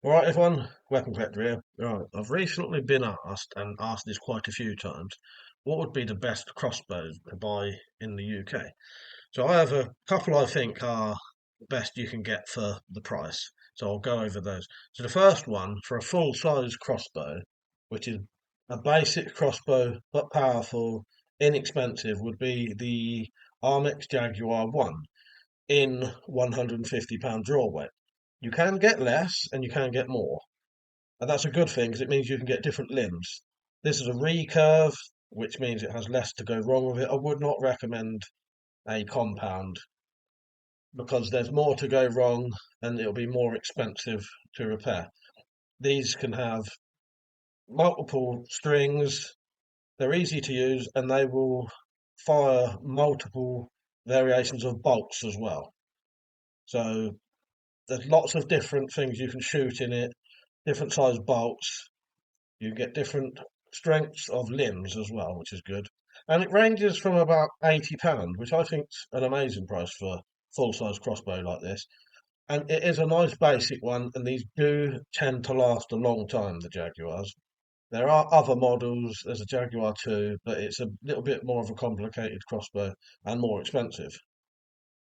Alright everyone, WeaponCollector here. Right, I've recently been asked, and asked this quite a few times, what would be the best crossbows to buy in the UK? So I have a couple I think are the best you can get for the price. So I'll go over those. So the first one, for a full-size crossbow, which is a basic crossbow but powerful, inexpensive, would be the Armex Jaguar 1 in £150 draw weight. You can get less and you can get more. And that's a good thing because it means you can get different limbs. This is a recurve, which means it has less to go wrong with it. I would not recommend a compound because there's more to go wrong and it'll be more expensive to repair. These can have multiple strings, they're easy to use, and they will fire multiple variations of bolts as well. So there's lots of different things you can shoot in it, different size bolts. You get different strengths of limbs as well, which is good. And it ranges from about £80, which I think's an amazing price for full size crossbow like this. And it is a nice basic one, and these do tend to last a long time, the Jaguars. There are other models, there's a Jaguar 2, but it's a little bit more of a complicated crossbow and more expensive.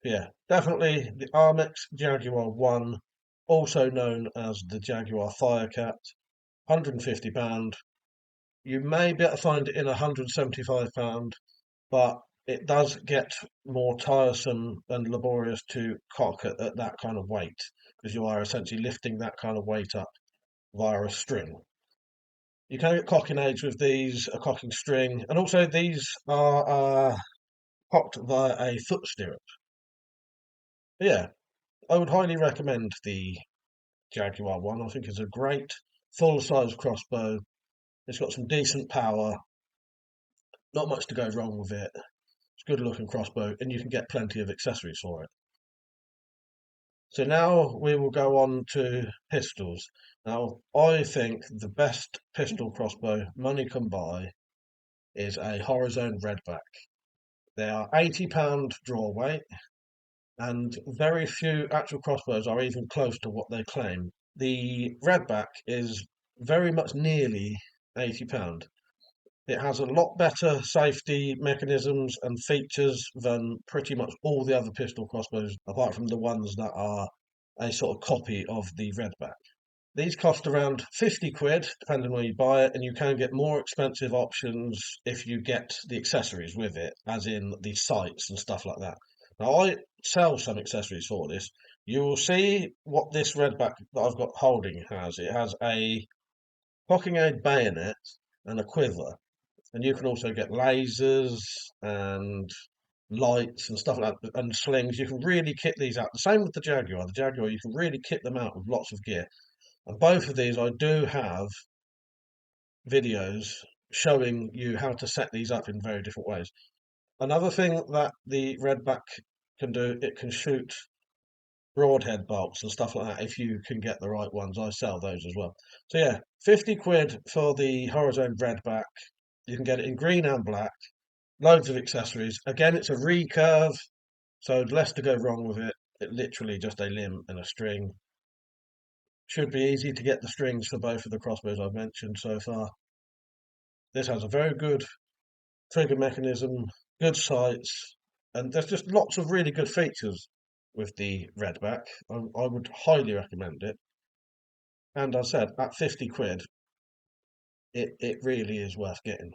Yeah, definitely the Armex Jaguar 1, also known as the Jaguar Firecat, £150. You may be able to find it in £175, but it does get more tiresome and laborious to cock at that kind of weight because you are essentially lifting that kind of weight up via a string. You can get cocking aids with these, a cocking string, and also these are cocked via a foot stirrup. But yeah, I would highly recommend the Jaguar one. I think it's a great full-size crossbow. It's got some decent power, not much to go wrong with it. It's a good looking crossbow, and you can get plenty of accessories for it. So now we will go on to pistols. Now, I think the best pistol crossbow money can buy is a Horizone Redback. They are £80 draw weight, and very few actual crossbows are even close to what they claim. The Redback is very much nearly £80. It has a lot better safety mechanisms and features than pretty much all the other pistol crossbows, apart from the ones that are a sort of copy of the Redback. These cost around 50 quid, depending on where you buy it, and you can get more expensive options if you get the accessories with it, as in the sights and stuff like that. Now, I sell some accessories for this. You will see what this Redback that I've got holding has. It has a cocking aid bayonet and a quiver, and you can also get lasers and lights and stuff like that, and slings. You can really kit these out. The same with the Jaguar. The Jaguar, you can really kit them out with lots of gear. And both of these, I do have videos showing you how to set these up in very different ways. Another thing that the Redback can do, it can shoot broadhead bolts and stuff like that if you can get the right ones. I sell those as well. So yeah, 50 quid for the Horizone Redback. You can get it in green and black. Loads of accessories. Again, it's a recurve, so less to go wrong with it. It literally just a limb and a string. Should be easy to get the strings for both of the crossbows I've mentioned so far. This has a very good trigger mechanism, good sights, and there's just lots of really good features with the Redback. I would highly recommend it. And as I said, at 50 quid, it really is worth getting.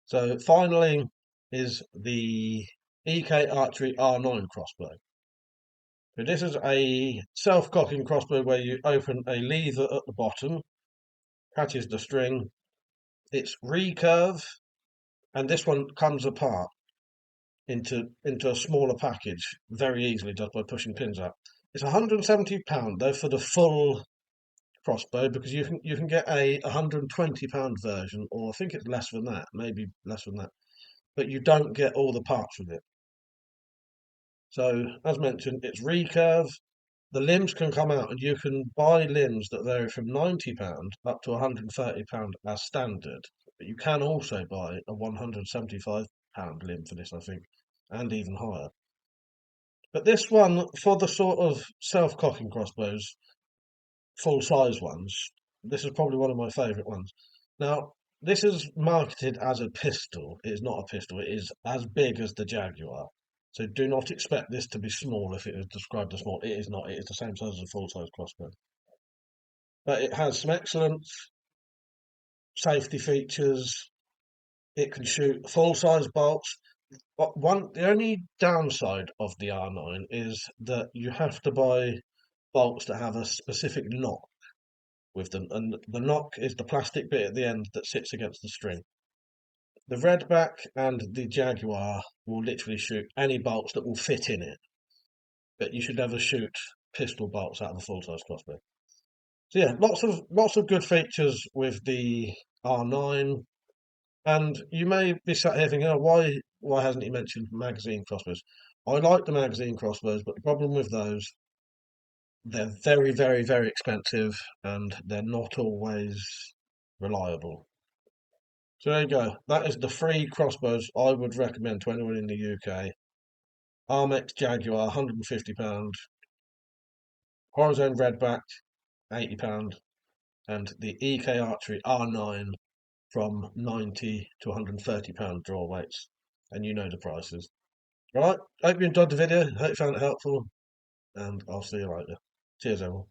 So finally is the EK Archery R9 crossbow. So this is a self-cocking crossbow where you open a lever at the bottom, catches the string. It's recurve, and this one comes apart into a smaller package very easily just by pushing pins out. It's £170 though for the full crossbow, because you can get a £120 version, or I think it's less than that, maybe less than that, but you don't get all the parts with it. So as mentioned, it's recurve. The limbs can come out, and you can buy limbs that vary from £90 up to £130 as standard. But you can also buy a £175 limb for this, I think, and even higher. But this one, for the sort of self-cocking crossbows, full size ones. This is probably one of my favourite ones. Now, this is marketed as a pistol. It is not a pistol. It is as big as the Jaguar. So do not expect this to be small if it is described as small. It is not. It is the same size as a full size crossbow. But it has some excellent safety features. It can shoot full size bolts. But the only downside of the R9 is that you have to buy bolts that have a specific knock with them, and the knock is the plastic bit at the end that sits against the string. The Redback and the Jaguar will literally shoot any bolts that will fit in it, but you should never shoot pistol bolts out of a full-size crossbow. So yeah, lots of good features with the R9, and you may be sat here thinking, oh, why hasn't he mentioned magazine crossbows? I like the magazine crossbows, but the problem with those, they're very, very, very expensive, and they're not always reliable. So there you go. That is the three crossbows I would recommend to anyone in the UK. Armex Jaguar, £150. Horizone Redback, £80. And the EK Archery R9 from £90 to £130 draw weights. And you know the prices. Right, hope you enjoyed the video. Hope you found it helpful. And I'll see you later. Cheers, everyone.